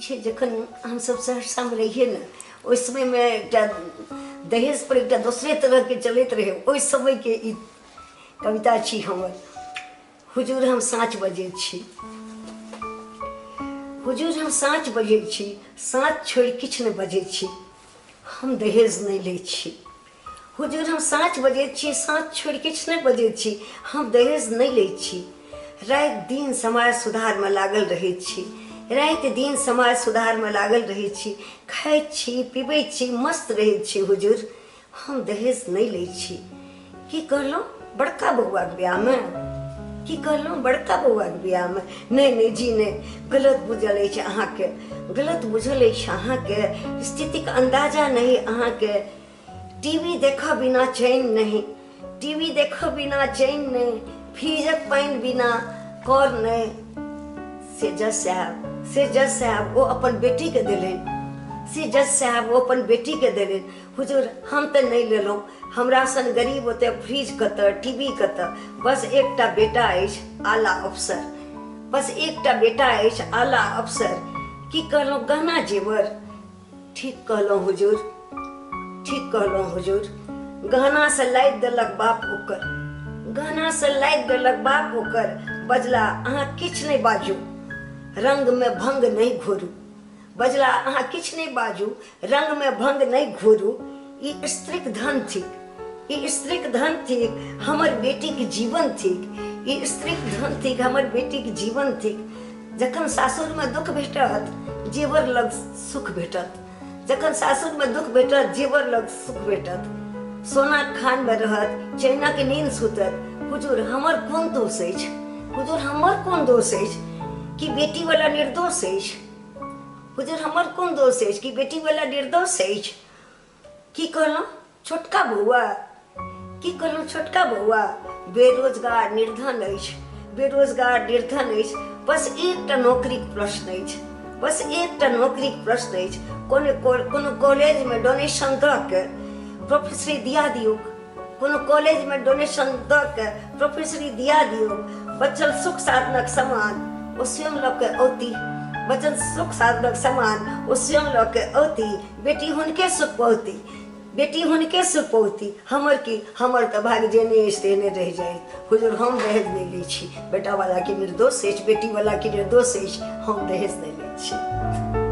पीछे जखन हम सब सहरसा में रहिए न, उस समय में एक दहेज पर एक दूसरे तरह के चलते रहे। उस समय के ई कविता छी हमर। हुजूर हम साँच बजे छी, हुजूर हम साँच बजे छी, साँच छोड़ किछ न बजे छी, हम दहेज नहीं ले छी। हुजूर हम साँच बजे छी, साँच छोड़ किछ न बजे छी, हम दहेज नहीं ले छी। रात दिन समाज सुधार में लागल रहे छी, रात दिन समाज सुधार में लागल रहे छी, खाए छी पीबै छी मस्त रहे छी। हुजूर हम दहेज नहीं ले छी। की कहलहुँ बड़का बउआके ब्याह में, की कहलहुँ बड़का बउआके बियाह में? नहीं जी नहीं, गलत बुझल अछि अहाँके, गलत बुझल अछि अहाँके। स्थितिक अंदाजा नहीं अहाँके। टीवी देखा बिना चैन नहीं, टीवी देखा बिना चैन नहीं, फ्रीजक पानि बिना कर नहीं। से जज साहब वो अपन बेटी के दिलेन, से जज साहब वो अपन बेटी के दिलेन। हुजूर हम तो नहीं लेलहुँ, हमरा सन गरीब ओते फ्रीज कतऽ टीवी कतऽ। बस एकटा बेटा अछि आला अफसर, बस एकटा बेटा अछि आला अफसर। की कहलहुँ गहना जेवर? ठीक कहलहुँ हुजूर, ठीक कहलहुँ हुजूर। गहना से लादि देलक बाप ओकर, गहना से लादि देलक बाप ओकर। बजला अहाँ किछ नहीं बाजू, रंग में भंग नहीं घोरू। बजला अहाँ किछ नहीं बाजू, रंग में भंग नहीं घोरू। ई स्त्रीक धन थिक, ई स्त्रीक धन थिक, हमर बेटीक जीवन थिक। ई स्त्रीक धन थिक, हमर बेटीक जीवन थिक। जखन सासुर में दुख भेटत जेवर लग सुख भेटत, जखन सासुर में दुख भेटत जेवर लग सुख भेटत। सोना खान में रहत चैना के नींद सुतत। हुजूर हमर कोन दोष अछि, हुजूर हमर कोन दोष अछि कि बेटी वाला निर्दोष अछि? हुजूर हमर कोन दोष अछि कि बेटी वाला निर्दोष अछि? की कहलहुँ छोटका बौआ, की कहलहुँ छोटका बौआ? बेरोजगार निर्धन अछि, बेरोजगार निर्धन अछि। बस एकटा नौकरीके प्रश्न अछि, बस एकटा नौकरीके प्रश्न अछि। कोनो कॉलेज में डोनेशन दऽ के प्रोफेसरी दिया दियौ, कोनो कॉलेज में डोनेशन दऽ के प्रोफेसरी दिया दियौ। बचल सुख साधनक समान ओ स्वयं लऽ के औती, बचल सुख साधनक समान ओ स्वयं लऽ के औती। बेटी हुनके सुख पौती, बेटी हुनके सुख पौती। हमर की, हमर तऽ भाग्य जेने अछि तेने रहि जाए। हुजूर हम दहेज नहीं लै छी, बेटा वाला के निर्दोष अछि, बेटी वाला के निर्दोष अछि, हम दहेज नहीं लै छी।